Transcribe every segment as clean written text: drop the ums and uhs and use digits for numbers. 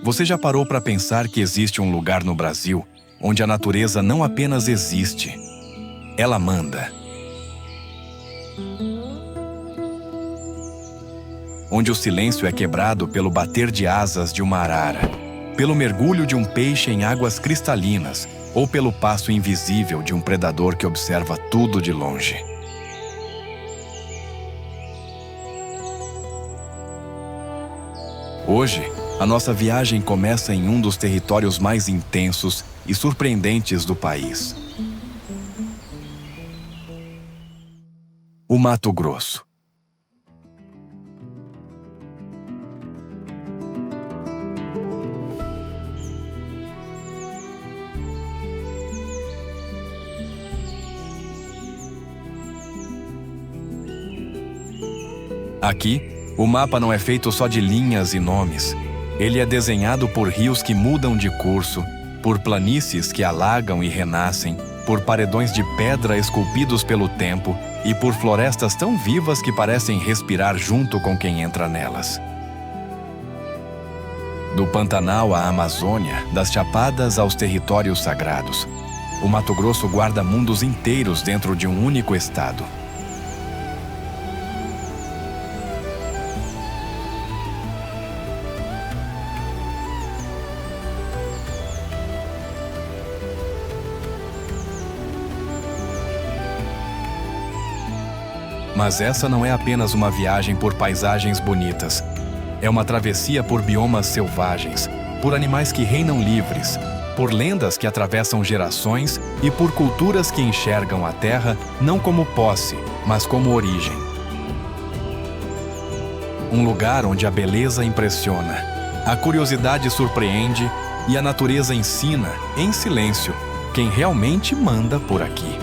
Você já parou para pensar que existe um lugar no Brasil onde a natureza não apenas existe, ela manda? Onde o silêncio é quebrado pelo bater de asas de uma arara, pelo mergulho de um peixe em águas cristalinas ou pelo passo invisível de um predador que observa tudo de longe. Hoje, a nossa viagem começa em um dos territórios mais intensos e surpreendentes do país: o Mato Grosso. Aqui, o mapa não é feito só de linhas e nomes. Ele é desenhado por rios que mudam de curso, por planícies que alagam e renascem, por paredões de pedra esculpidos pelo tempo e por florestas tão vivas que parecem respirar junto com quem entra nelas. Do Pantanal à Amazônia, das Chapadas aos territórios sagrados, o Mato Grosso guarda mundos inteiros dentro de um único estado. Mas essa não é apenas uma viagem por paisagens bonitas. É uma travessia por biomas selvagens, por animais que reinam livres, por lendas que atravessam gerações e por culturas que enxergam a terra não como posse, mas como origem. Um lugar onde a beleza impressiona, a curiosidade surpreende e a natureza ensina, em silêncio, quem realmente manda por aqui.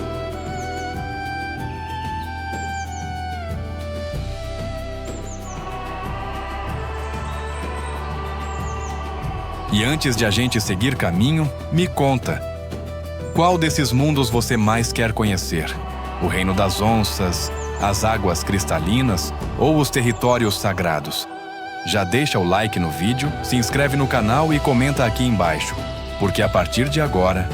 E antes de a gente seguir caminho, me conta: qual desses mundos você mais quer conhecer? O reino das onças, as águas cristalinas ou os territórios sagrados? Já deixa o like no vídeo, se inscreve no canal e comenta aqui embaixo, porque a partir de agora,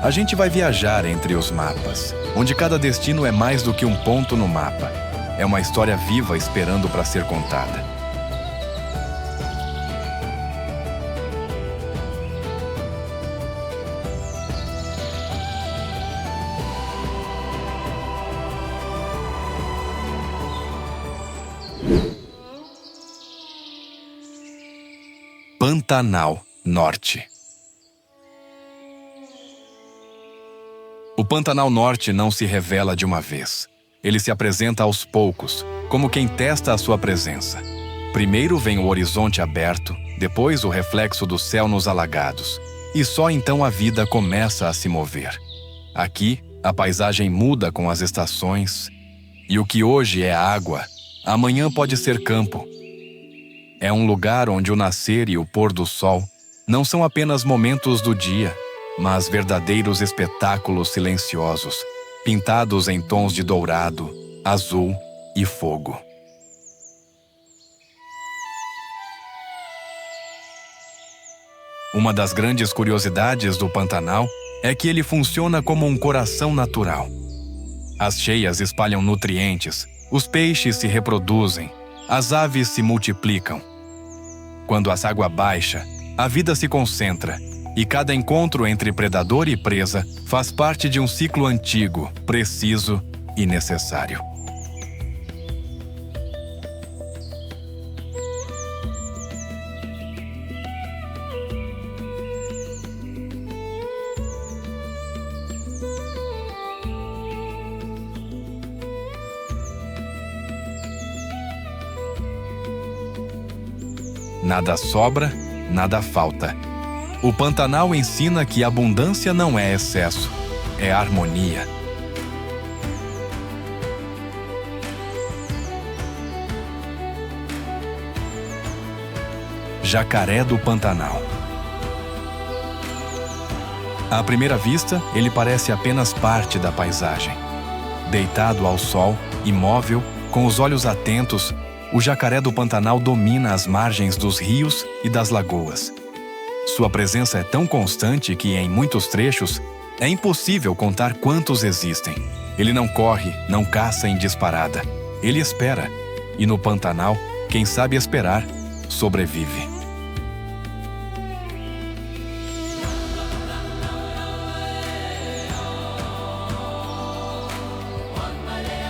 a gente vai viajar entre os mapas, onde cada destino é mais do que um ponto no mapa. É uma história viva esperando para ser contada. Pantanal Norte. O Pantanal Norte não se revela de uma vez. Ele se apresenta aos poucos, como quem testa a sua presença. Primeiro vem o horizonte aberto, depois o reflexo do céu nos alagados. E só então a vida começa a se mover. Aqui, a paisagem muda com as estações. E o que hoje é água, amanhã pode ser campo. É um lugar onde o nascer e o pôr do sol não são apenas momentos do dia, mas verdadeiros espetáculos silenciosos, pintados em tons de dourado, azul e fogo. Uma das grandes curiosidades do Pantanal é que ele funciona como um coração natural. As cheias espalham nutrientes, os peixes se reproduzem, as aves se multiplicam. Quando a água baixa, a vida se concentra, e cada encontro entre predador e presa faz parte de um ciclo antigo, preciso e necessário. Nada sobra, nada falta. O Pantanal ensina que abundância não é excesso, é harmonia. Jacaré do Pantanal. À primeira vista, ele parece apenas parte da paisagem. Deitado ao sol, imóvel, com os olhos atentos, o jacaré do Pantanal domina as margens dos rios e das lagoas. Sua presença é tão constante que, em muitos trechos, é impossível contar quantos existem. Ele não corre, não caça em disparada. Ele espera. E no Pantanal, quem sabe esperar, sobrevive.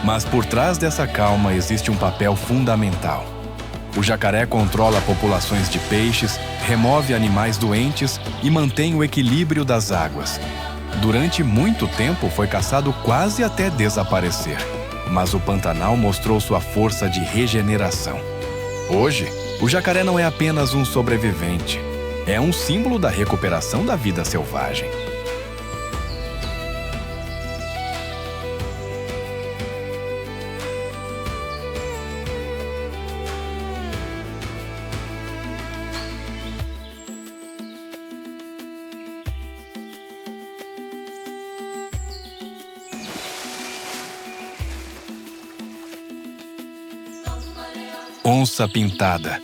Mas por trás dessa calma existe um papel fundamental. O jacaré controla populações de peixes, remove animais doentes e mantém o equilíbrio das águas. Durante muito tempo foi caçado quase até desaparecer, mas o Pantanal mostrou sua força de regeneração. Hoje, o jacaré não é apenas um sobrevivente, é um símbolo da recuperação da vida selvagem. Onça pintada.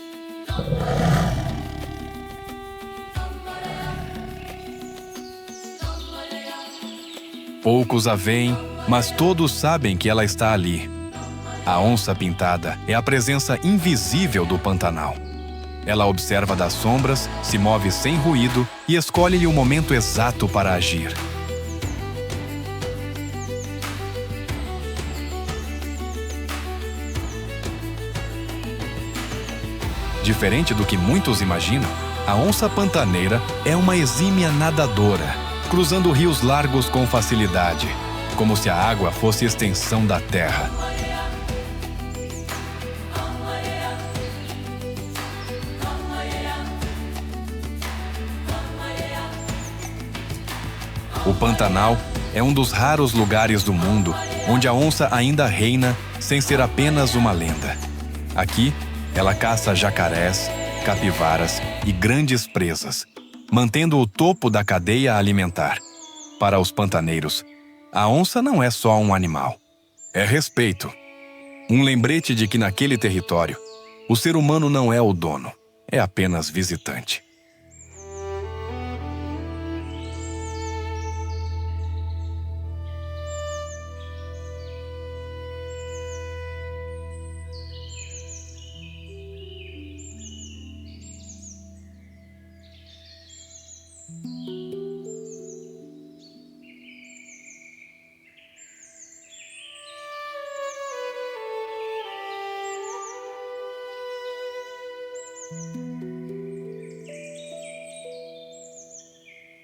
Poucos a veem, mas todos sabem que ela está ali. A onça pintada é a presença invisível do Pantanal. Ela observa das sombras, se move sem ruído e escolhe o momento exato para agir. Diferente do que muitos imaginam, a onça pantaneira é uma exímia nadadora, cruzando rios largos com facilidade, como se a água fosse extensão da terra. O Pantanal é um dos raros lugares do mundo onde a onça ainda reina sem ser apenas uma lenda. Aqui, ela caça jacarés, capivaras e grandes presas, mantendo o topo da cadeia alimentar. Para os pantaneiros, a onça não é só um animal. É respeito. Um lembrete de que naquele território, o ser humano não é o dono, é apenas visitante.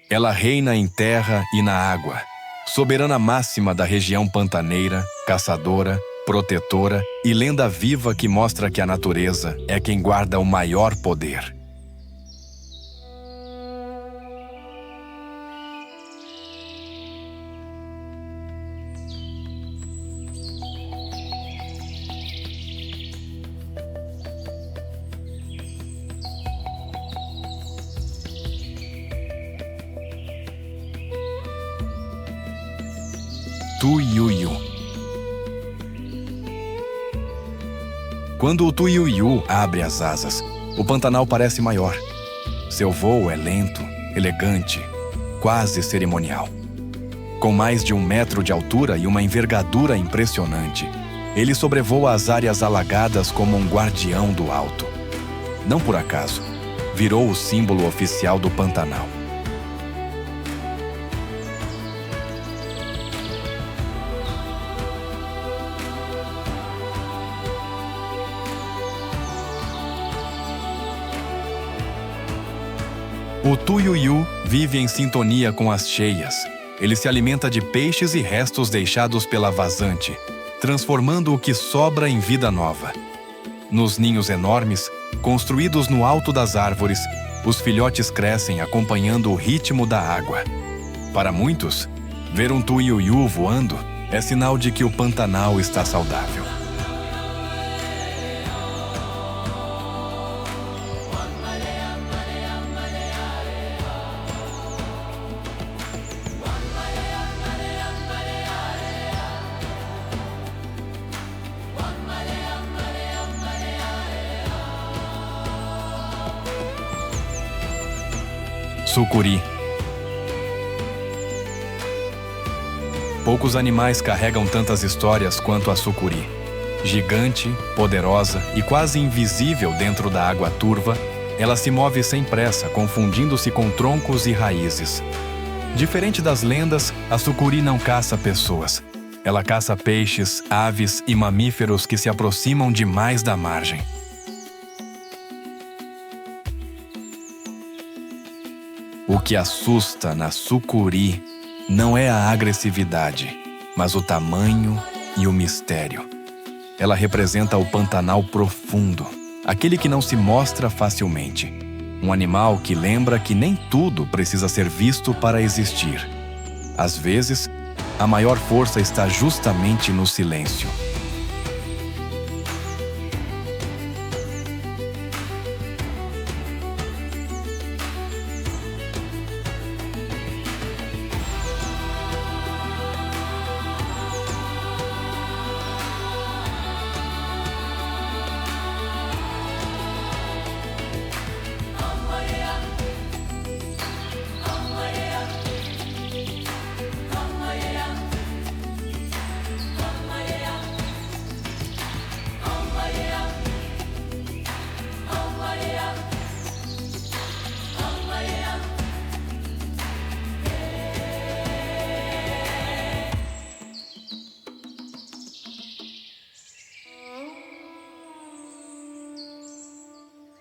Ela reina em terra e na água, soberana máxima da região pantaneira, caçadora, protetora e lenda viva que mostra que a natureza é quem guarda o maior poder. Tuiuiu. Quando o tuiuiu abre as asas, o Pantanal parece maior. Seu voo é lento, elegante, quase cerimonial. Com mais de 1 metro de altura e uma envergadura impressionante, ele sobrevoa as áreas alagadas como um guardião do alto. Não por acaso, virou o símbolo oficial do Pantanal. O tuiuiu vive em sintonia com as cheias. Ele se alimenta de peixes e restos deixados pela vazante, transformando o que sobra em vida nova. Nos ninhos enormes, construídos no alto das árvores, os filhotes crescem acompanhando o ritmo da água. Para muitos, ver um tuiuiu voando é sinal de que o Pantanal está saudável. Sucuri. Poucos animais carregam tantas histórias quanto a sucuri. Gigante, poderosa e quase invisível dentro da água turva, ela se move sem pressa, confundindo-se com troncos e raízes. Diferente das lendas, a sucuri não caça pessoas. Ela caça peixes, aves e mamíferos que se aproximam demais da margem. O que assusta na sucuri não é a agressividade, mas o tamanho e o mistério. Ela representa o Pantanal profundo, aquele que não se mostra facilmente. Um animal que lembra que nem tudo precisa ser visto para existir. Às vezes, a maior força está justamente no silêncio.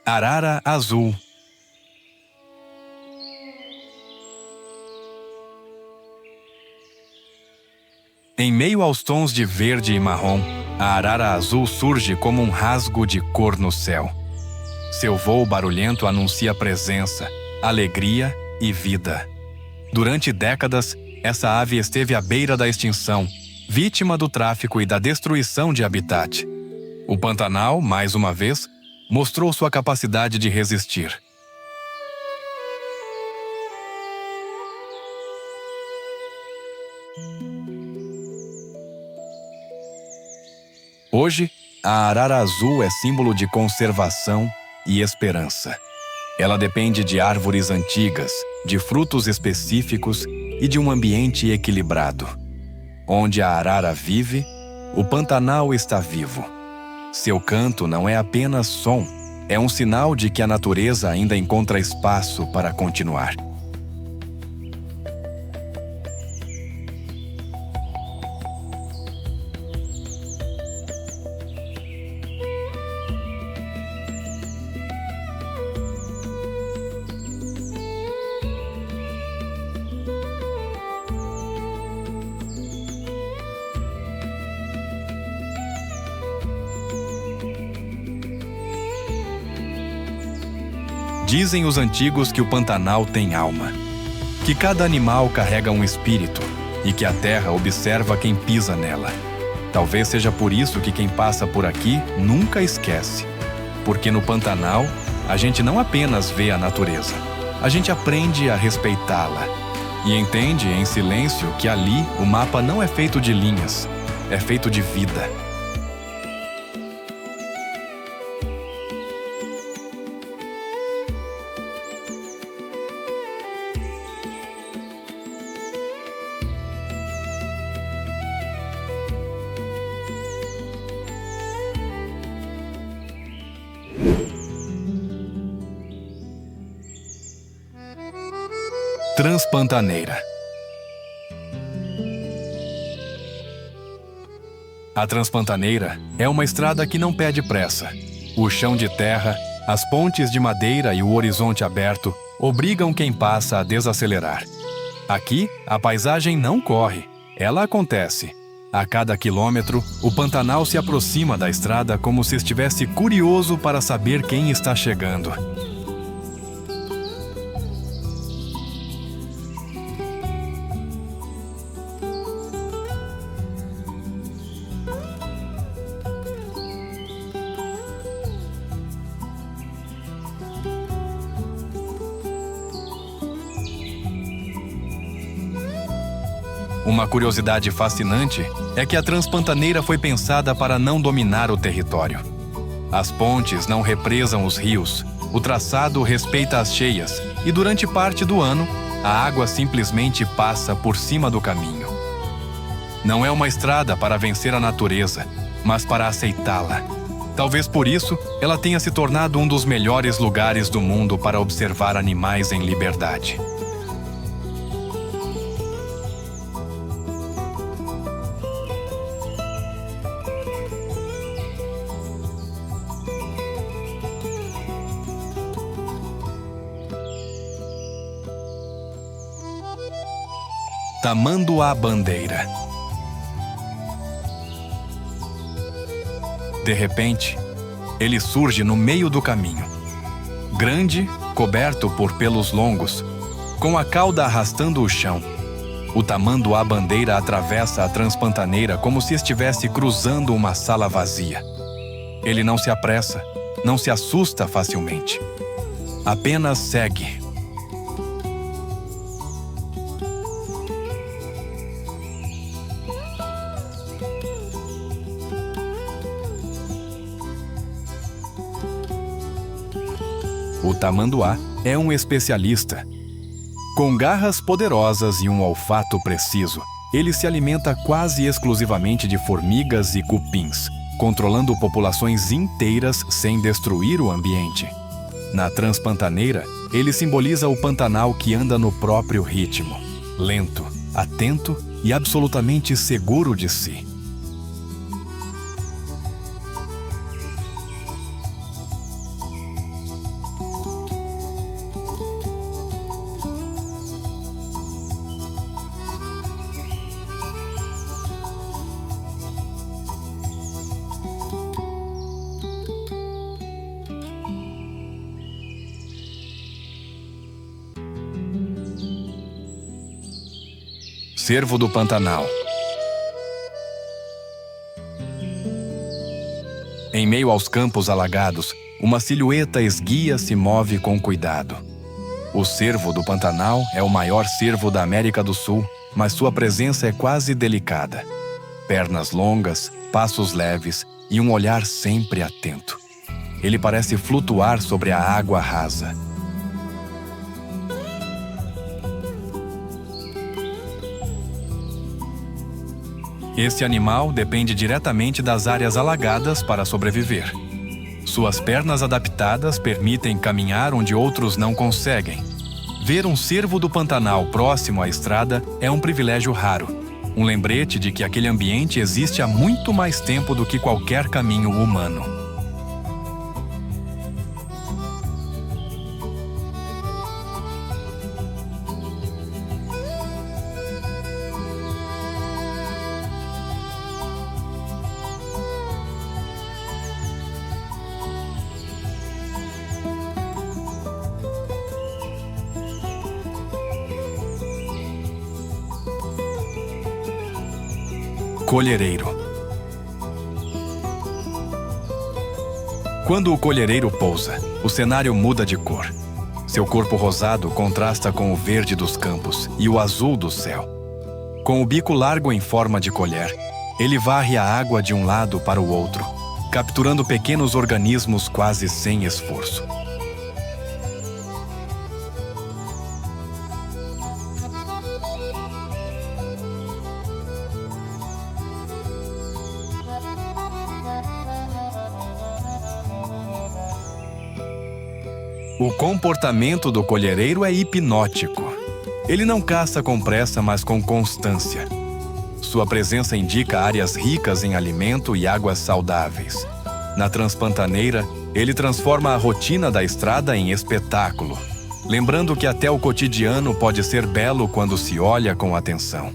Arara azul. Em meio aos tons de verde e marrom, a arara azul surge como um rasgo de cor no céu. Seu voo barulhento anuncia presença, alegria e vida. Durante décadas, essa ave esteve à beira da extinção, vítima do tráfico e da destruição de habitat. O Pantanal, mais uma vez, mostrou sua capacidade de resistir. Hoje, a arara azul é símbolo de conservação e esperança. Ela depende de árvores antigas, de frutos específicos e de um ambiente equilibrado. Onde a arara vive, o Pantanal está vivo. Seu canto não é apenas som, é um sinal de que a natureza ainda encontra espaço para continuar. Dizem os antigos que o Pantanal tem alma, que cada animal carrega um espírito e que a terra observa quem pisa nela. Talvez seja por isso que quem passa por aqui nunca esquece. Porque no Pantanal, a gente não apenas vê a natureza, a gente aprende a respeitá-la e entende em silêncio que ali o mapa não é feito de linhas, é feito de vida. Transpantaneira. A Transpantaneira é uma estrada que não pede pressa. O chão de terra, as pontes de madeira e o horizonte aberto obrigam quem passa a desacelerar. Aqui, a paisagem não corre, ela acontece. A cada quilômetro, o Pantanal se aproxima da estrada como se estivesse curioso para saber quem está chegando. Uma curiosidade fascinante é que a Transpantaneira foi pensada para não dominar o território. As pontes não represam os rios, o traçado respeita as cheias e durante parte do ano, a água simplesmente passa por cima do caminho. Não é uma estrada para vencer a natureza, mas para aceitá-la. Talvez por isso, ela tenha se tornado um dos melhores lugares do mundo para observar animais em liberdade. Tamanduá-bandeira. De repente, ele surge no meio do caminho. Grande, coberto por pelos longos, com a cauda arrastando o chão. O tamanduá-bandeira atravessa a transpantaneira como se estivesse cruzando uma sala vazia. Ele não se apressa, não se assusta facilmente. Apenas segue. O tamanduá é um especialista. Com garras poderosas e um olfato preciso, ele se alimenta quase exclusivamente de formigas e cupins, controlando populações inteiras sem destruir o ambiente. Na transpantaneira, ele simboliza o Pantanal que anda no próprio ritmo, lento, atento e absolutamente seguro de si. Cervo do Pantanal. Em meio aos campos alagados, uma silhueta esguia se move com cuidado. O cervo do Pantanal é o maior cervo da América do Sul, mas sua presença é quase delicada. Pernas longas, passos leves e um olhar sempre atento. Ele parece flutuar sobre a água rasa. Este animal depende diretamente das áreas alagadas para sobreviver. Suas pernas adaptadas permitem caminhar onde outros não conseguem. Ver um cervo do Pantanal próximo à estrada é um privilégio raro, um lembrete de que aquele ambiente existe há muito mais tempo do que qualquer caminho humano. Colhereiro. Quando o colhereiro pousa, o cenário muda de cor. Seu corpo rosado contrasta com o verde dos campos e o azul do céu. Com o bico largo em forma de colher, ele varre a água de um lado para o outro, capturando pequenos organismos quase sem esforço. O comportamento do colhereiro é hipnótico. Ele não caça com pressa, mas com constância. Sua presença indica áreas ricas em alimento e águas saudáveis. Na transpantaneira, ele transforma a rotina da estrada em espetáculo, lembrando que até o cotidiano pode ser belo quando se olha com atenção.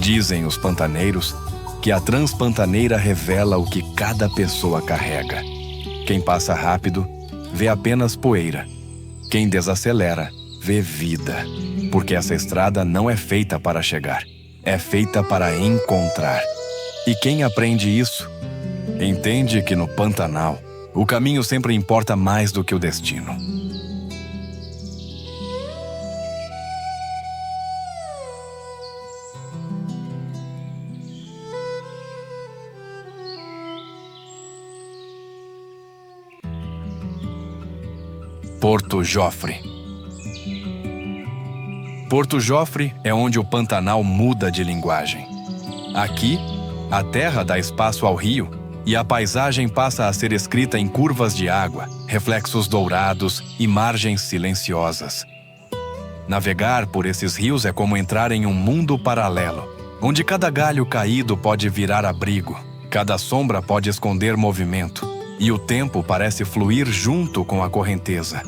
Dizem os pantaneiros que a transpantaneira revela o que cada pessoa carrega. Quem passa rápido vê apenas poeira. Quem desacelera, vê vida. Porque essa estrada não é feita para chegar, é feita para encontrar. E quem aprende isso, entende que no Pantanal, o caminho sempre importa mais do que o destino. Porto Jofre. Porto Jofre é onde o Pantanal muda de linguagem. Aqui, a terra dá espaço ao rio e a paisagem passa a ser escrita em curvas de água, reflexos dourados e margens silenciosas. Navegar por esses rios é como entrar em um mundo paralelo, onde cada galho caído pode virar abrigo, cada sombra pode esconder movimento, e o tempo parece fluir junto com a correnteza.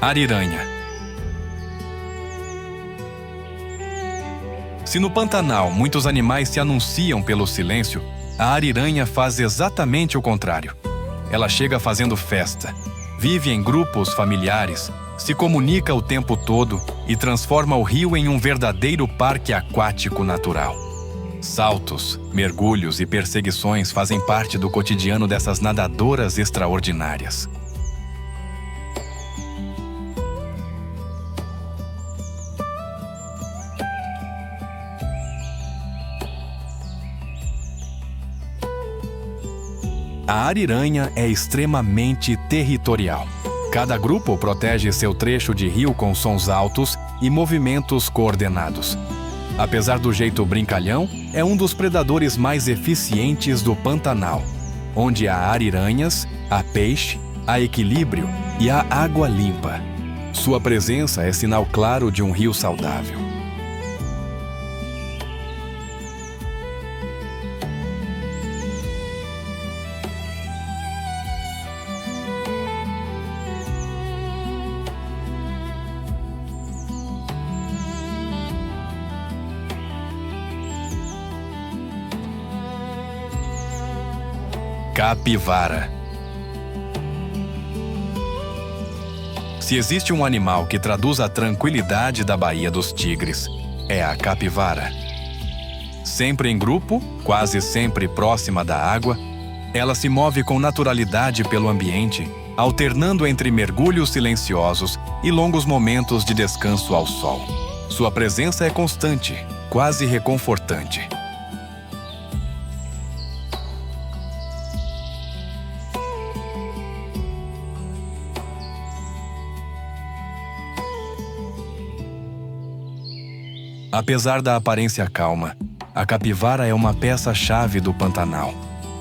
Ariranha. Se no Pantanal muitos animais se anunciam pelo silêncio, a ariranha faz exatamente o contrário. Ela chega fazendo festa, vive em grupos familiares, se comunica o tempo todo e transforma o rio em um verdadeiro parque aquático natural. Saltos, mergulhos e perseguições fazem parte do cotidiano dessas nadadoras extraordinárias. A ariranha é extremamente territorial. Cada grupo protege seu trecho de rio com sons altos e movimentos coordenados. Apesar do jeito brincalhão, é um dos predadores mais eficientes do Pantanal, onde há ariranhas, há peixe, há equilíbrio e há água limpa. Sua presença é sinal claro de um rio saudável. Capivara. Se existe um animal que traduz a tranquilidade da Baía dos Tigres, é a capivara. Sempre em grupo, quase sempre próxima da água, ela se move com naturalidade pelo ambiente, alternando entre mergulhos silenciosos e longos momentos de descanso ao sol. Sua presença é constante, quase reconfortante. Apesar da aparência calma, a capivara é uma peça-chave do Pantanal.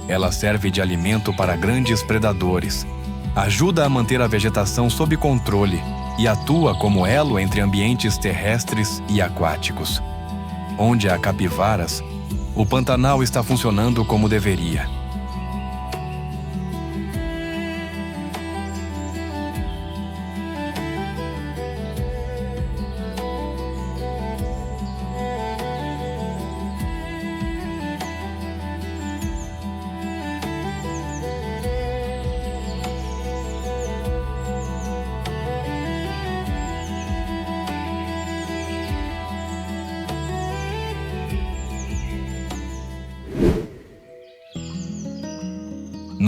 Ela serve de alimento para grandes predadores, ajuda a manter a vegetação sob controle e atua como elo entre ambientes terrestres e aquáticos. Onde há capivaras, o Pantanal está funcionando como deveria.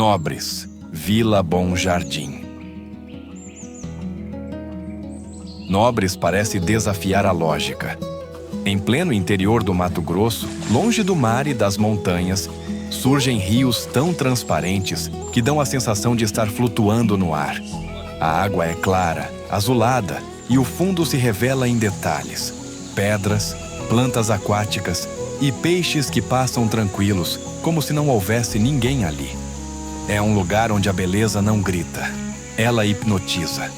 Nobres, Vila Bom Jardim. Nobres parece desafiar a lógica. Em pleno interior do Mato Grosso, longe do mar e das montanhas, surgem rios tão transparentes que dão a sensação de estar flutuando no ar. A água é clara, azulada, e o fundo se revela em detalhes. Pedras, plantas aquáticas e peixes que passam tranquilos, como se não houvesse ninguém ali. É um lugar onde a beleza não grita, ela hipnotiza.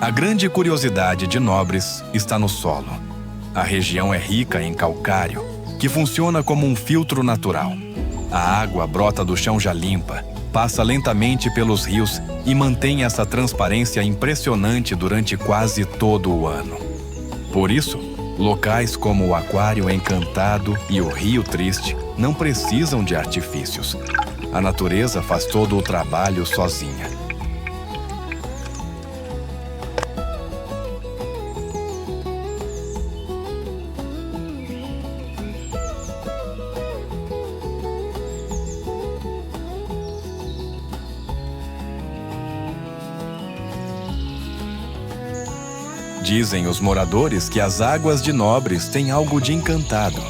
A grande curiosidade de Nobres está no solo. A região é rica em calcário, que funciona como um filtro natural. A água brota do chão já limpa, passa lentamente pelos rios e mantém essa transparência impressionante durante quase todo o ano. Por isso, locais como o Aquário Encantado e o Rio Triste não precisam de artifícios. A natureza faz todo o trabalho sozinha. Dizem os moradores que as águas de Nobres têm algo de encantado,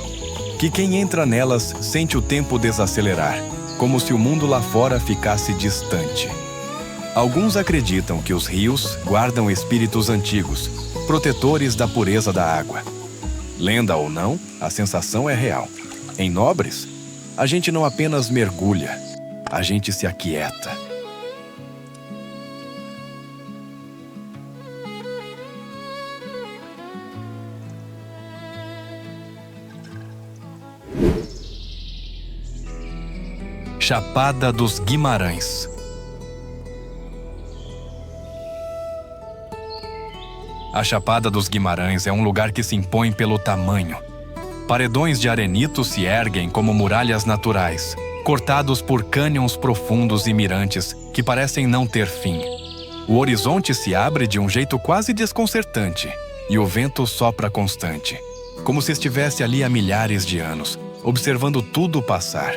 que quem entra nelas sente o tempo desacelerar, como se o mundo lá fora ficasse distante. Alguns acreditam que os rios guardam espíritos antigos, protetores da pureza da água. Lenda ou não, a sensação é real. Em Nobres, a gente não apenas mergulha, a gente se aquieta. Chapada dos Guimarães. A Chapada dos Guimarães é um lugar que se impõe pelo tamanho. Paredões de arenito se erguem como muralhas naturais, cortados por cânions profundos e mirantes que parecem não ter fim. O horizonte se abre de um jeito quase desconcertante e o vento sopra constante, como se estivesse ali há milhares de anos, observando tudo passar.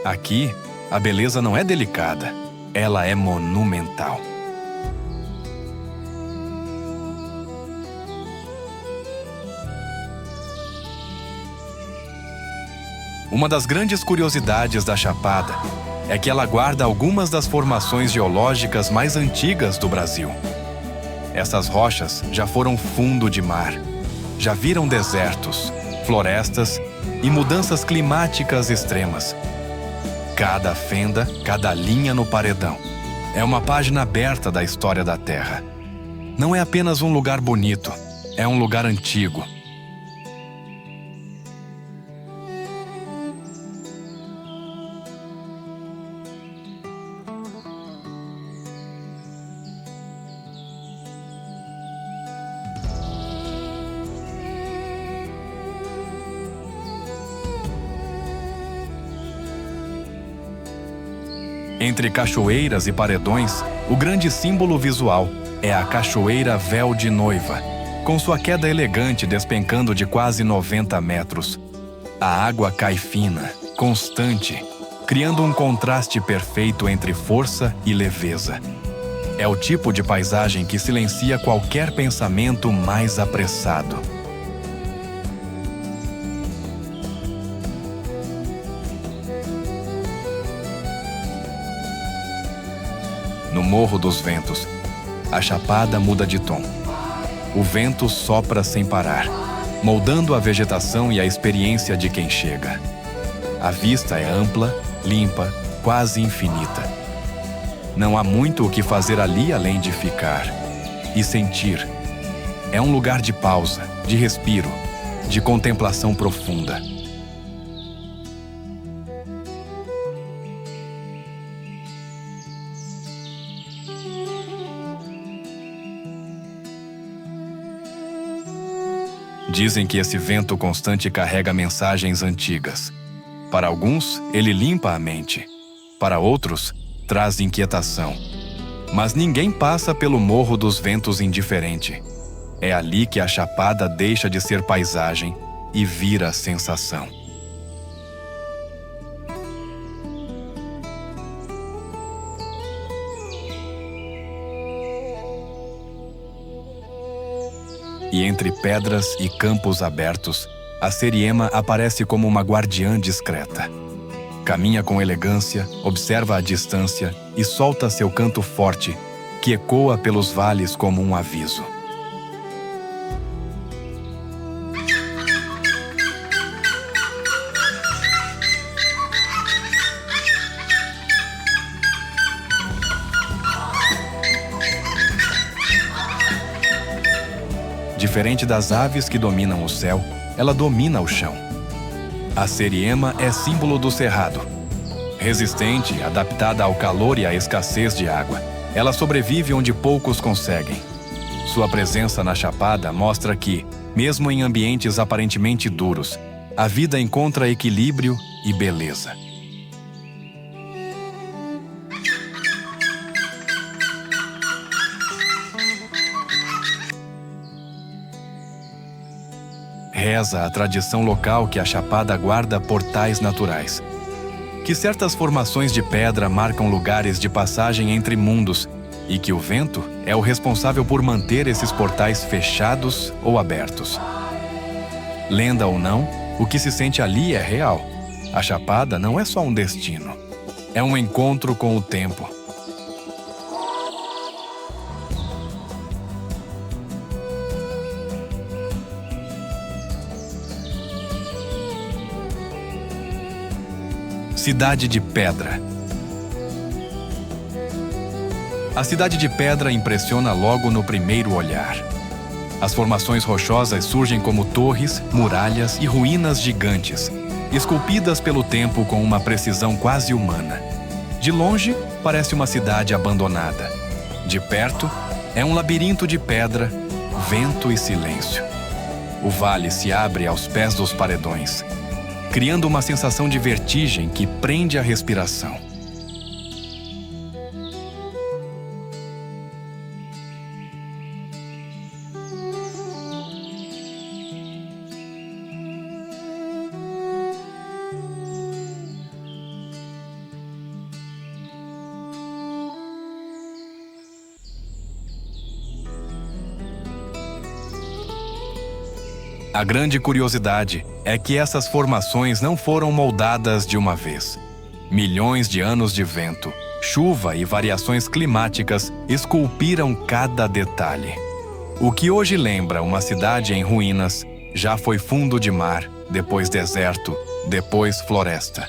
Aqui, a beleza não é delicada, ela é monumental. Uma das grandes curiosidades da Chapada é que ela guarda algumas das formações geológicas mais antigas do Brasil. Essas rochas já foram fundo de mar, já viram desertos, florestas e mudanças climáticas extremas. Cada fenda, cada linha no paredão é uma página aberta da história da Terra. Não é apenas um lugar bonito, é um lugar antigo. Entre cachoeiras e paredões, o grande símbolo visual é a Cachoeira Véu de Noiva, com sua queda elegante despencando de quase 90 metros. A água cai fina, constante, criando um contraste perfeito entre força e leveza. É o tipo de paisagem que silencia qualquer pensamento mais apressado. No Morro dos Ventos, a chapada muda de tom. O vento sopra sem parar, moldando a vegetação e a experiência de quem chega. A vista é ampla, limpa, quase infinita. Não há muito o que fazer ali além de ficar e sentir. É um lugar de pausa, de respiro, de contemplação profunda. Dizem que esse vento constante carrega mensagens antigas. Para alguns, ele limpa a mente. Para outros, traz inquietação. Mas ninguém passa pelo Morro dos Ventos indiferente. É ali que a chapada deixa de ser paisagem e vira sensação. E entre pedras e campos abertos, a Seriema aparece como uma guardiã discreta. Caminha com elegância, observa a distância e solta seu canto forte, que ecoa pelos vales como um aviso. Diferente das aves que dominam o céu, ela domina o chão. A seriema é símbolo do cerrado. Resistente, adaptada ao calor e à escassez de água, ela sobrevive onde poucos conseguem. Sua presença na chapada mostra que, mesmo em ambientes aparentemente duros, a vida encontra equilíbrio e beleza. Reza a tradição local que a chapada guarda portais naturais, que certas formações de pedra marcam lugares de passagem entre mundos e que o vento é o responsável por manter esses portais fechados ou abertos. Lenda ou não, o que se sente ali é real. A chapada não é só um destino, é um encontro com o tempo. Cidade de Pedra. A Cidade de Pedra impressiona logo no primeiro olhar. As formações rochosas surgem como torres, muralhas e ruínas gigantes, esculpidas pelo tempo com uma precisão quase humana. De longe, parece uma cidade abandonada. De perto, é um labirinto de pedra, vento e silêncio. O vale se abre aos pés dos paredões, criando uma sensação de vertigem que prende a respiração. A grande curiosidade é que essas formações não foram moldadas de uma vez. Milhões de anos de vento, chuva e variações climáticas esculpiram cada detalhe. O que hoje lembra uma cidade em ruínas já foi fundo de mar, depois deserto, depois floresta.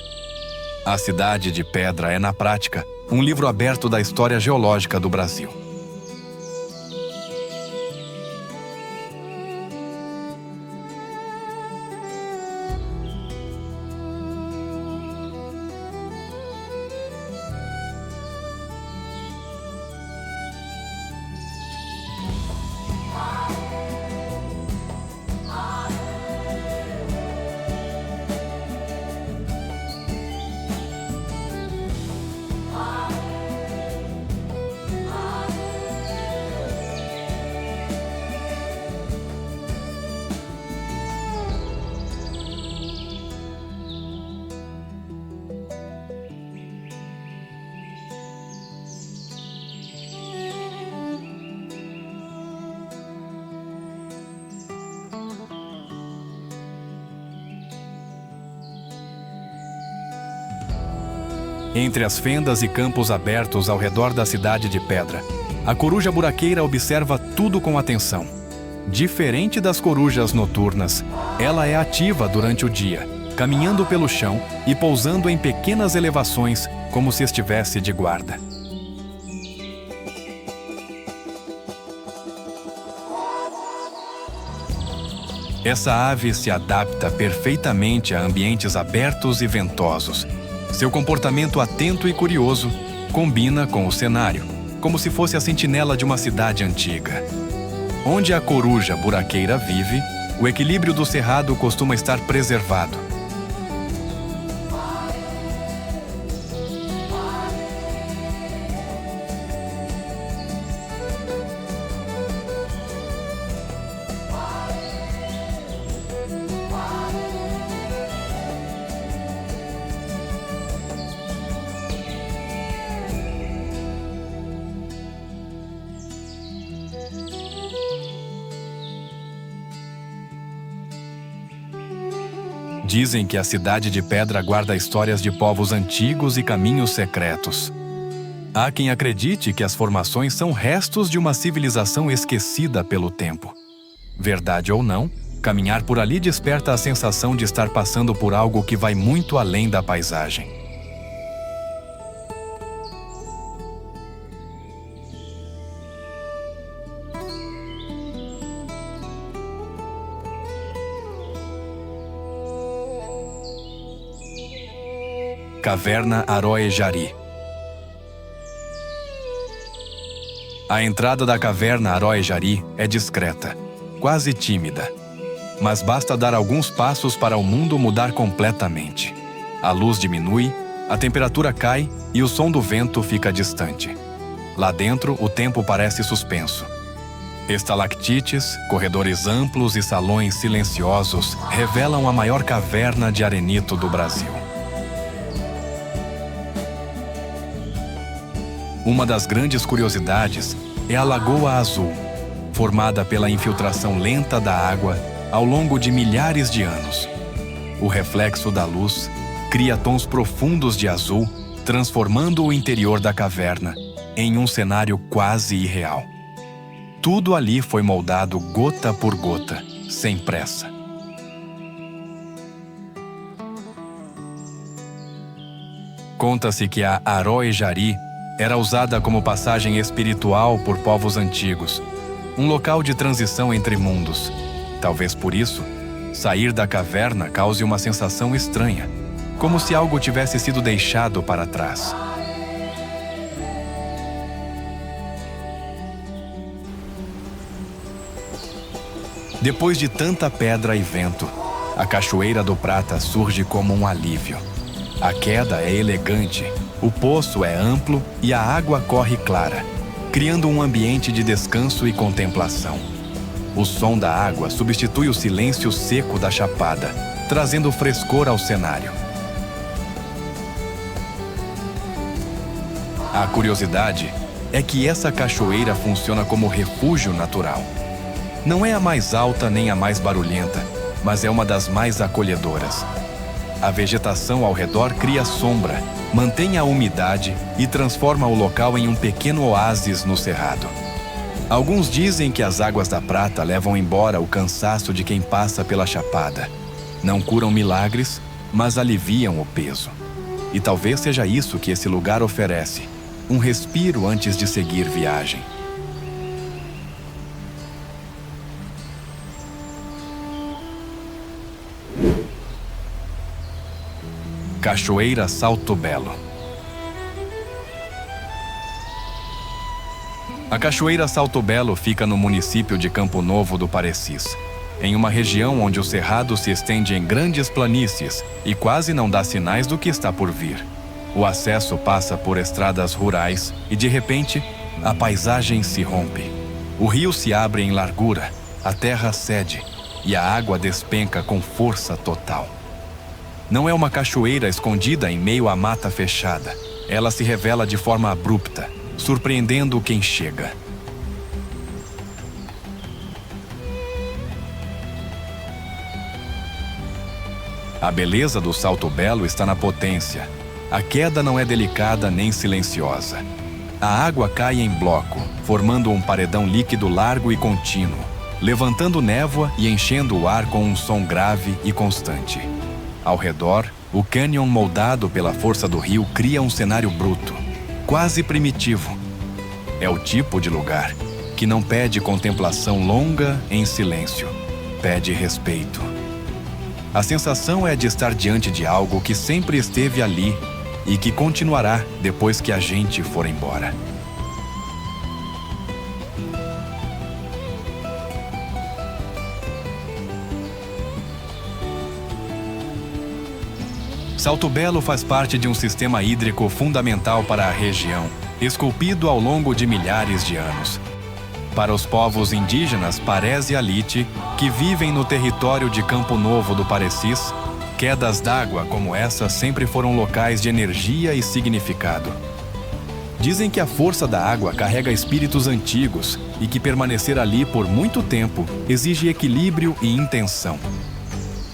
A Cidade de Pedra é, na prática, um livro aberto da história geológica do Brasil. Entre as fendas e campos abertos ao redor da Cidade de Pedra, a coruja buraqueira observa tudo com atenção. Diferente das corujas noturnas, ela é ativa durante o dia, caminhando pelo chão e pousando em pequenas elevações, como se estivesse de guarda. Essa ave se adapta perfeitamente a ambientes abertos e ventosos. Seu comportamento atento e curioso combina com o cenário, como se fosse a sentinela de uma cidade antiga. Onde a coruja buraqueira vive, o equilíbrio do cerrado costuma estar preservado. Dizem que a Cidade de Pedra guarda histórias de povos antigos e caminhos secretos. Há quem acredite que as formações são restos de uma civilização esquecida pelo tempo. Verdade ou não, caminhar por ali desperta a sensação de estar passando por algo que vai muito além da paisagem. Caverna Aroe Jari. A entrada da caverna Aroe Jari é discreta, quase tímida. Mas basta dar alguns passos para o mundo mudar completamente. A luz diminui, a temperatura cai e o som do vento fica distante. Lá dentro, o tempo parece suspenso. Estalactites, corredores amplos e salões silenciosos revelam a maior caverna de arenito do Brasil. Uma das grandes curiosidades é a Lagoa Azul, formada pela infiltração lenta da água ao longo de milhares de anos. O reflexo da luz cria tons profundos de azul, transformando o interior da caverna em um cenário quase irreal. Tudo ali foi moldado gota por gota, sem pressa. Conta-se que a Aroe Jari era usada como passagem espiritual por povos antigos, um local de transição entre mundos. Talvez por isso, sair da caverna cause uma sensação estranha, como se algo tivesse sido deixado para trás. Depois de tanta pedra e vento, a Cachoeira do Prata surge como um alívio. A queda é elegante, o poço é amplo e a água corre clara, criando um ambiente de descanso e contemplação. O som da água substitui o silêncio seco da chapada, trazendo frescor ao cenário. A curiosidade é que essa cachoeira funciona como refúgio natural. Não é a mais alta nem a mais barulhenta, mas é uma das mais acolhedoras. A vegetação ao redor cria sombra, mantém a umidade e transforma o local em um pequeno oásis no cerrado. Alguns dizem que as águas da prata levam embora o cansaço de quem passa pela chapada. Não curam milagres, mas aliviam o peso. E talvez seja isso que esse lugar oferece, um respiro antes de seguir viagem. Cachoeira Salto Belo. A Cachoeira Salto Belo fica no município de Campo Novo do Parecis, em uma região onde o cerrado se estende em grandes planícies e quase não dá sinais do que está por vir. O acesso passa por estradas rurais e, de repente, a paisagem se rompe. O rio se abre em largura, a terra cede e a água despenca com força total. Não é uma cachoeira escondida em meio à mata fechada. Ela se revela de forma abrupta, surpreendendo quem chega. A beleza do Salto Belo está na potência. A queda não é delicada nem silenciosa. A água cai em bloco, formando um paredão líquido largo e contínuo, levantando névoa e enchendo o ar com um som grave e constante. Ao redor, o cânion moldado pela força do rio cria um cenário bruto, quase primitivo. É o tipo de lugar que não pede contemplação longa em silêncio, pede respeito. A sensação é de estar diante de algo que sempre esteve ali e que continuará depois que a gente for embora. Salto Belo faz parte de um sistema hídrico fundamental para a região, esculpido ao longo de milhares de anos. Para os povos indígenas Parés e Alite, que vivem no território de Campo Novo do Parecis, quedas d'água como essa sempre foram locais de energia e significado. Dizem que a força da água carrega espíritos antigos e que permanecer ali por muito tempo exige equilíbrio e intenção.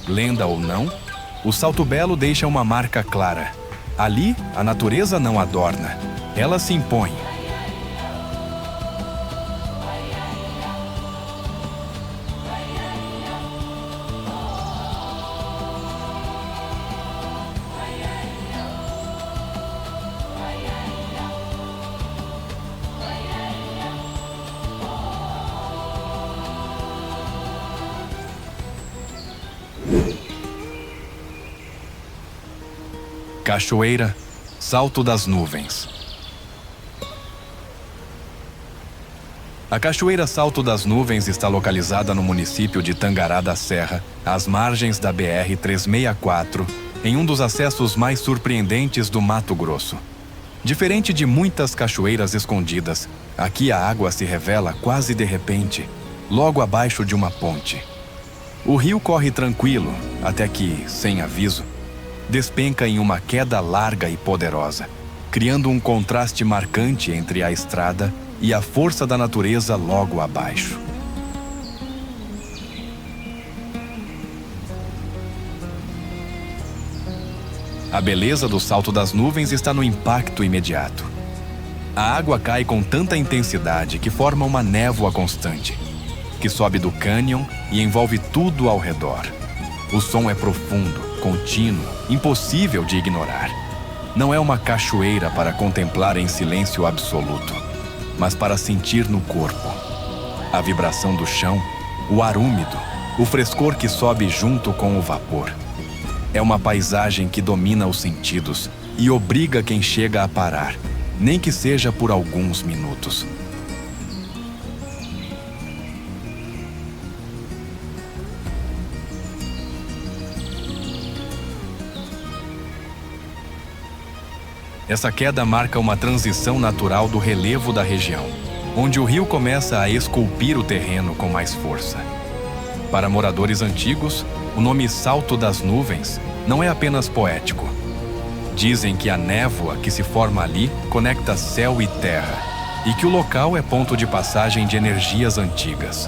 Lenda ou não, o Salto Belo deixa uma marca clara. Ali, a natureza não adorna, ela se impõe. Cachoeira Salto das Nuvens. A Cachoeira Salto das Nuvens está localizada no município de Tangará da Serra, às margens da BR-364, em um dos acessos mais surpreendentes do Mato Grosso. Diferente de muitas cachoeiras escondidas, aqui a água se revela quase de repente, logo abaixo de uma ponte. O rio corre tranquilo, até que, sem aviso, despenca em uma queda larga e poderosa, criando um contraste marcante entre a estrada e a força da natureza logo abaixo. A beleza do Salto das Nuvens está no impacto imediato. A água cai com tanta intensidade que forma uma névoa constante, que sobe do cânion e envolve tudo ao redor. O som é profundo, contínuo, impossível de ignorar. Não é uma cachoeira para contemplar em silêncio absoluto, mas para sentir no corpo. A vibração do chão, o ar úmido, o frescor que sobe junto com o vapor. É uma paisagem que domina os sentidos e obriga quem chega a parar, nem que seja por alguns minutos. Essa queda marca uma transição natural do relevo da região, onde o rio começa a esculpir o terreno com mais força. Para moradores antigos, o nome Salto das Nuvens não é apenas poético. Dizem que a névoa que se forma ali conecta céu e terra, e que o local é ponto de passagem de energias antigas.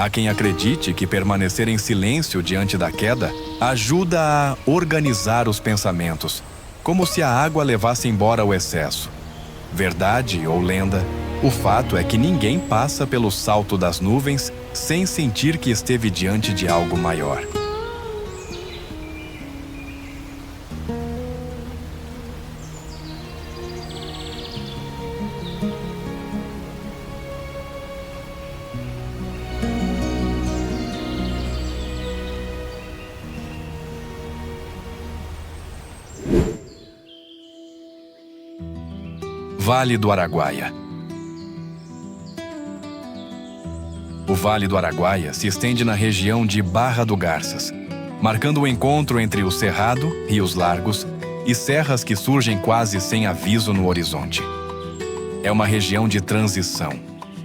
Há quem acredite que permanecer em silêncio diante da queda ajuda a organizar os pensamentos, como se a água levasse embora o excesso. Verdade ou lenda, o fato é que ninguém passa pelo Salto das Nuvens sem sentir que esteve diante de algo maior. Vale do Araguaia. O Vale do Araguaia se estende na região de Barra do Garças, marcando o encontro entre o Cerrado, rios largos, e serras que surgem quase sem aviso no horizonte. É uma região de transição,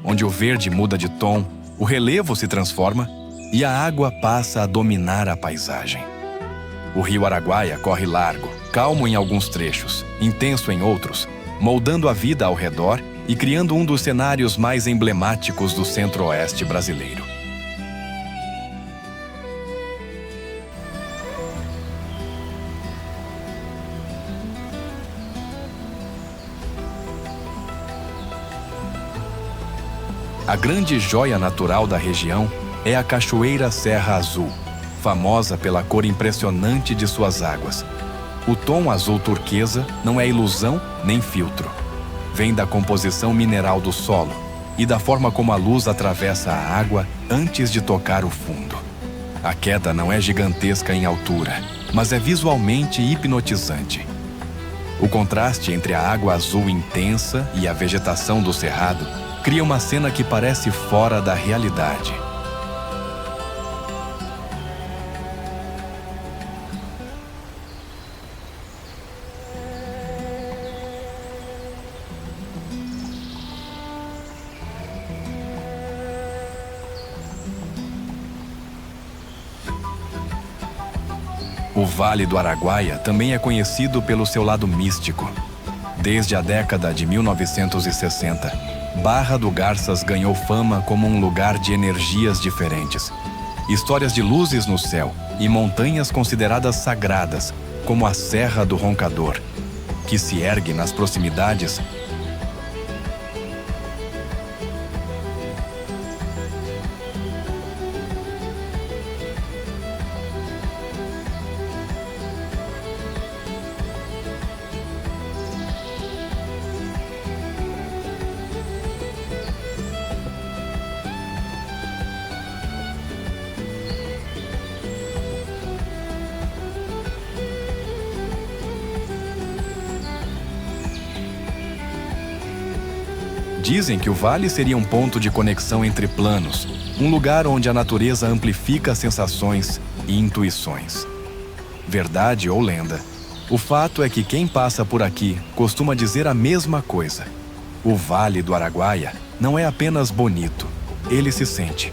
onde o verde muda de tom, o relevo se transforma e a água passa a dominar a paisagem. O rio Araguaia corre largo, calmo em alguns trechos, intenso em outros, moldando a vida ao redor e criando um dos cenários mais emblemáticos do centro-oeste brasileiro. A grande joia natural da região é a Cachoeira Serra Azul, famosa pela cor impressionante de suas águas. O tom azul turquesa não é ilusão nem filtro. Vem da composição mineral do solo e da forma como a luz atravessa a água antes de tocar o fundo. A queda não é gigantesca em altura, mas é visualmente hipnotizante. O contraste entre a água azul intensa e a vegetação do cerrado cria uma cena que parece fora da realidade. O Vale do Araguaia também é conhecido pelo seu lado místico. Desde a década de 1960, Barra do Garças ganhou fama como um lugar de energias diferentes. histórias de luzes no céu e montanhas consideradas sagradas, como a Serra do Roncador, que se ergue nas proximidades Dizem que o vale seria um ponto de conexão entre planos, um lugar onde a natureza amplifica sensações e intuições. Verdade ou lenda, o fato é que quem passa por aqui costuma dizer a mesma coisa. O Vale do Araguaia não é apenas bonito, ele se sente.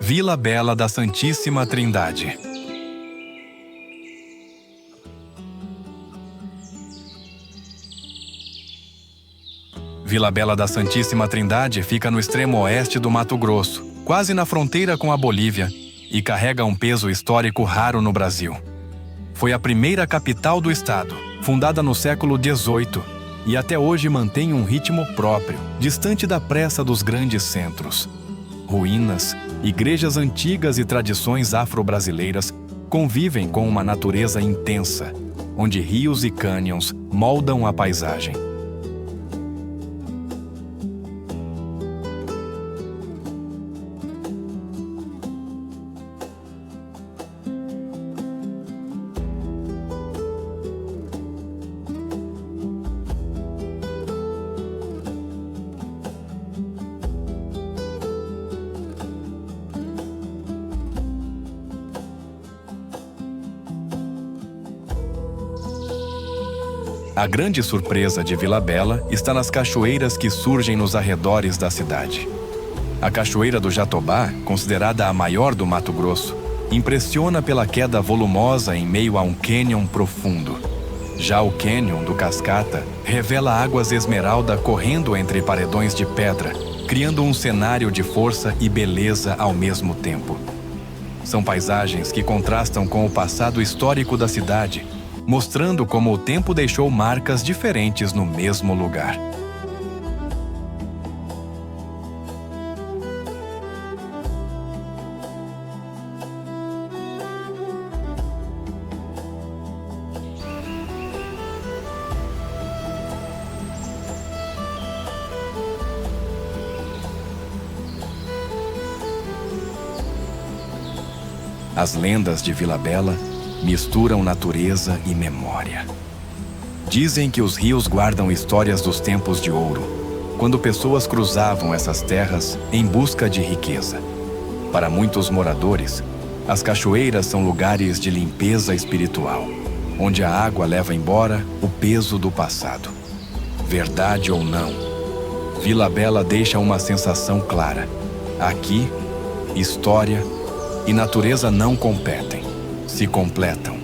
Vila Bela da Santíssima Trindade. Vila Bela da Santíssima Trindade fica no extremo oeste do Mato Grosso, quase na fronteira com a Bolívia, e carrega um peso histórico raro no Brasil. Foi a primeira capital do estado, fundada no século XVIII, e até hoje mantém um ritmo próprio, distante da pressa dos grandes centros. Ruínas, igrejas antigas e tradições afro-brasileiras convivem com uma natureza intensa, onde rios e cânions moldam a paisagem. A grande surpresa de Vila Bela está nas cachoeiras que surgem nos arredores da cidade. A Cachoeira do Jatobá, considerada a maior do Mato Grosso, impressiona pela queda volumosa em meio a um cânion profundo. Já o cânion do Cascata revela águas esmeralda correndo entre paredões de pedra, criando um cenário de força e beleza ao mesmo tempo. São paisagens que contrastam com o passado histórico da cidade, mostrando como o tempo deixou marcas diferentes no mesmo lugar. As lendas de Vila Bela misturam natureza e memória. Dizem que os rios guardam histórias dos tempos de ouro, quando pessoas cruzavam essas terras em busca de riqueza. Para muitos moradores, as cachoeiras são lugares de limpeza espiritual, onde a água leva embora o peso do passado. Verdade ou não, Vila Bela deixa uma sensação clara. Aqui, história e natureza não competem, se completam.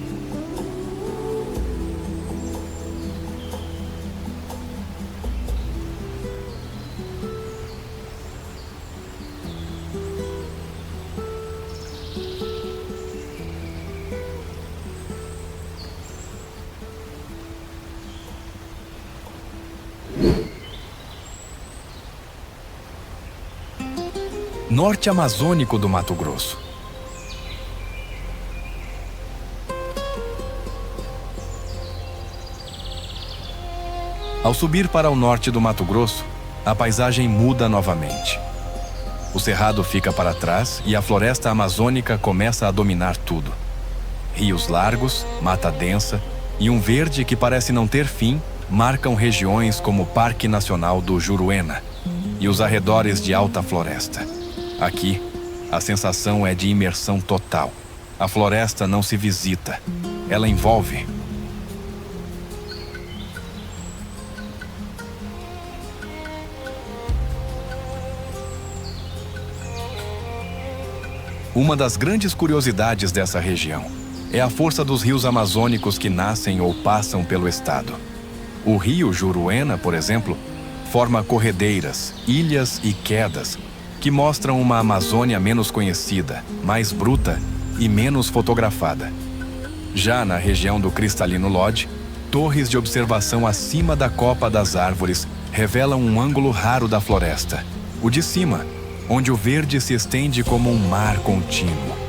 Norte amazônico do Mato Grosso. Ao subir para o norte do Mato Grosso, a paisagem muda novamente. O cerrado fica para trás e a floresta amazônica começa a dominar tudo. Rios largos, mata densa e um verde que parece não ter fim marcam regiões como o Parque Nacional do Juruena e os arredores de alta floresta. Aqui, a sensação é de imersão total. A floresta não se visita, ela envolve. Uma das grandes curiosidades dessa região é a força dos rios amazônicos que nascem ou passam pelo estado. O rio Juruena, por exemplo, forma corredeiras, ilhas e quedas que mostram uma Amazônia menos conhecida, mais bruta e menos fotografada. Já na região do Cristalino Lodge, torres de observação acima da copa das árvores revelam um ângulo raro da floresta, o de cima, onde o verde se estende como um mar contínuo.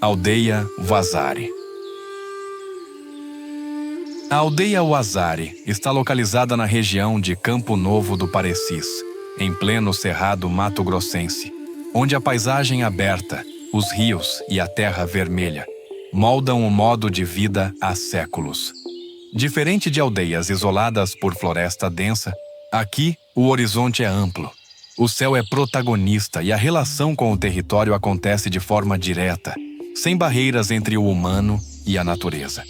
Aldeia Huazari. A aldeia Huazari está localizada na região de Campo Novo do Parecis, em pleno cerrado mato-grossense, onde a paisagem aberta, os rios e a terra vermelha moldam o modo de vida há séculos. Diferente de aldeias isoladas por floresta densa, aqui o horizonte é amplo. O céu é protagonista e a relação com o território acontece de forma direta, sem barreiras entre o humano e a natureza.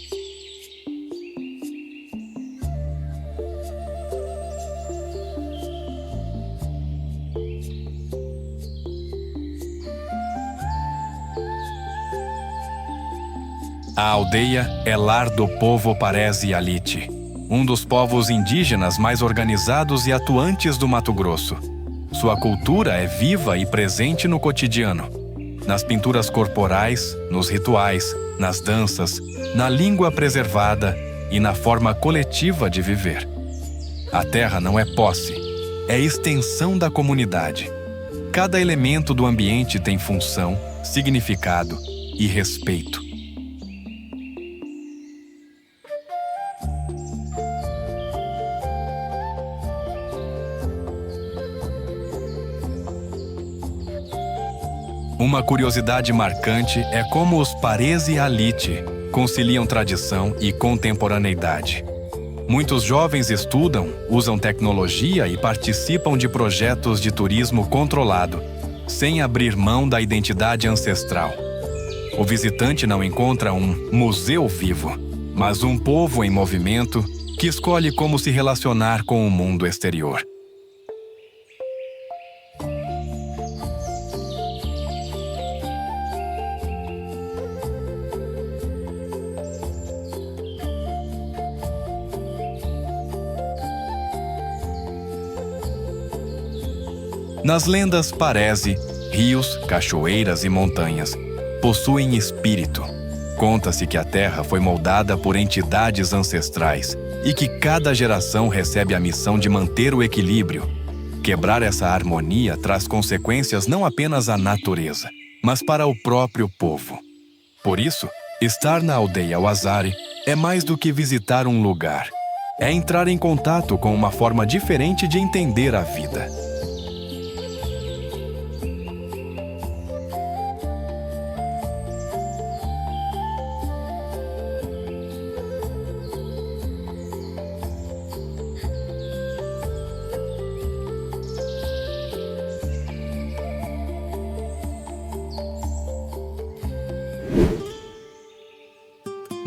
A aldeia é lar do povo Paresi Alite, um dos povos indígenas mais organizados e atuantes do Mato Grosso. Sua cultura é viva e presente no cotidiano, nas pinturas corporais, nos rituais, nas danças, na língua preservada e na forma coletiva de viver. A terra não é posse, é extensão da comunidade. Cada elemento do ambiente tem função, significado e respeito. Uma curiosidade marcante é como os Paresi Alite conciliam tradição e contemporaneidade. Muitos jovens estudam, usam tecnologia e participam de projetos de turismo controlado, sem abrir mão da identidade ancestral. O visitante não encontra um museu vivo, mas um povo em movimento que escolhe como se relacionar com o mundo exterior. Nas lendas Paresi, rios, cachoeiras e montanhas possuem espírito. Conta-se que a terra foi moldada por entidades ancestrais e que cada geração recebe a missão de manter o equilíbrio. Quebrar essa harmonia traz consequências não apenas à natureza, mas para o próprio povo. Por isso, estar na aldeia Huazari é mais do que visitar um lugar. É entrar em contato com uma forma diferente de entender a vida.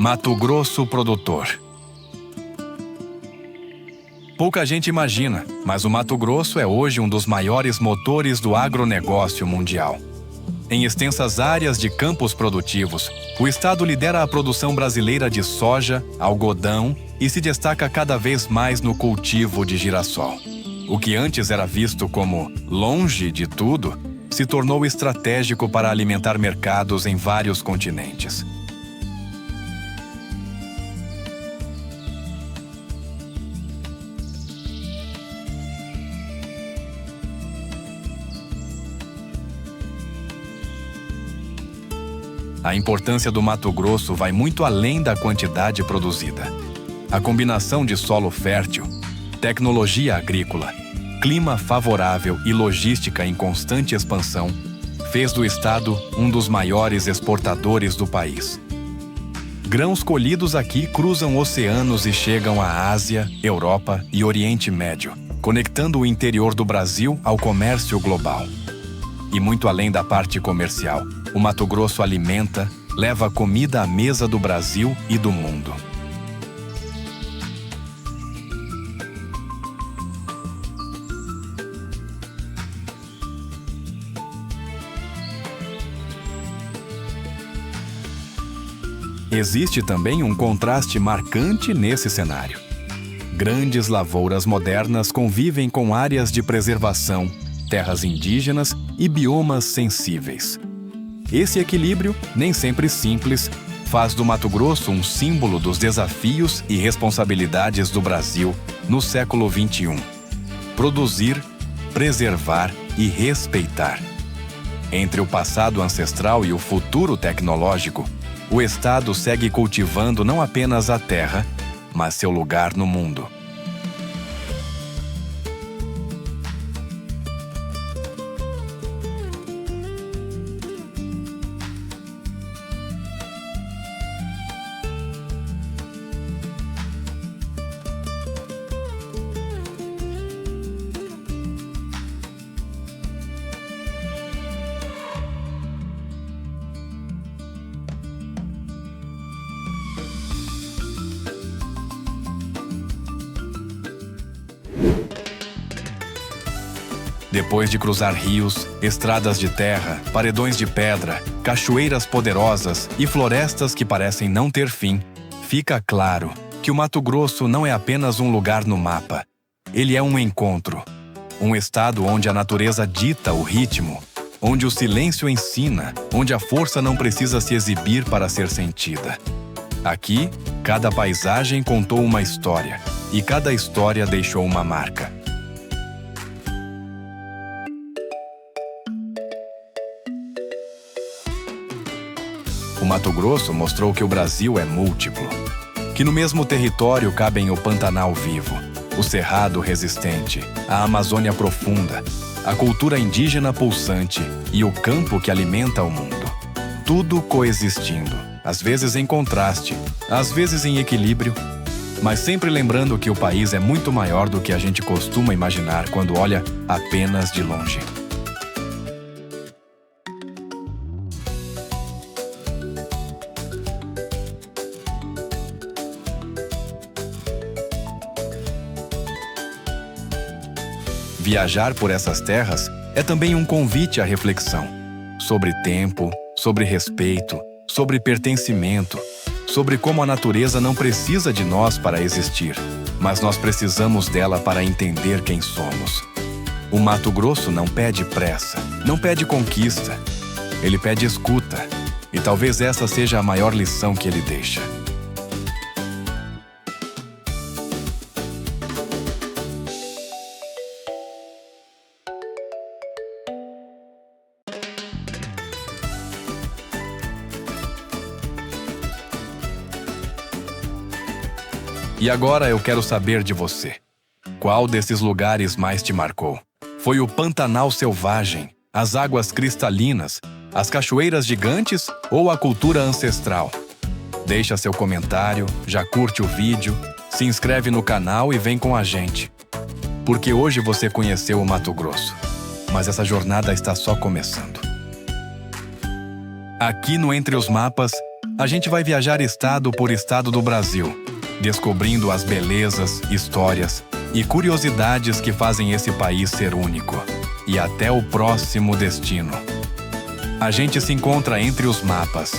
Mato Grosso produtor. Pouca gente imagina, mas o Mato Grosso é hoje um dos maiores motores do agronegócio mundial. Em extensas áreas de campos produtivos, o estado lidera a produção brasileira de soja, algodão e se destaca cada vez mais no cultivo de girassol. O que antes era visto como longe de tudo, se tornou estratégico para alimentar mercados em vários continentes. A importância do Mato Grosso vai muito além da quantidade produzida. A combinação de solo fértil, tecnologia agrícola, clima favorável e logística em constante expansão fez do estado um dos maiores exportadores do país. Grãos colhidos aqui cruzam oceanos e chegam à Ásia, Europa e Oriente Médio, conectando o interior do Brasil ao comércio global. E muito além da parte comercial, o Mato Grosso alimenta, leva comida à mesa do Brasil e do mundo. Existe também um contraste marcante nesse cenário. Grandes lavouras modernas convivem com áreas de preservação, terras indígenas e biomas sensíveis. Esse equilíbrio, nem sempre simples, faz do Mato Grosso um símbolo dos desafios e responsabilidades do Brasil no século XXI. Produzir, preservar e respeitar. Entre o passado ancestral e o futuro tecnológico, o Estado segue cultivando não apenas a terra, mas seu lugar no mundo. Depois de cruzar rios, estradas de terra, paredões de pedra, cachoeiras poderosas e florestas que parecem não ter fim, fica claro que o Mato Grosso não é apenas um lugar no mapa. Ele é um encontro. Um estado onde a natureza dita o ritmo, onde o silêncio ensina, onde a força não precisa se exibir para ser sentida. Aqui, cada paisagem contou uma história, e cada história deixou uma marca. O Mato Grosso mostrou que o Brasil é múltiplo, que no mesmo território cabem o Pantanal vivo, o Cerrado resistente, a Amazônia profunda, a cultura indígena pulsante e o campo que alimenta o mundo. Tudo coexistindo, às vezes em contraste, às vezes em equilíbrio, mas sempre lembrando que o país é muito maior do que a gente costuma imaginar quando olha apenas de longe. Viajar por essas terras é também um convite à reflexão sobre tempo, sobre respeito, sobre pertencimento, sobre como a natureza não precisa de nós para existir, mas nós precisamos dela para entender quem somos. O Mato Grosso não pede pressa, não pede conquista, ele pede escuta, e talvez essa seja a maior lição que ele deixa. E agora eu quero saber de você. Qual desses lugares mais te marcou? Foi o Pantanal selvagem, as águas cristalinas, as cachoeiras gigantes ou a cultura ancestral? Deixa seu comentário, já curte o vídeo, se inscreve no canal e vem com a gente. Porque hoje você conheceu o Mato Grosso, mas essa jornada está só começando. Aqui no Entre os Mapas, a gente vai viajar estado por estado do Brasil, descobrindo as belezas, histórias e curiosidades que fazem esse país ser único. E até o próximo destino. A gente se encontra entre os mapas.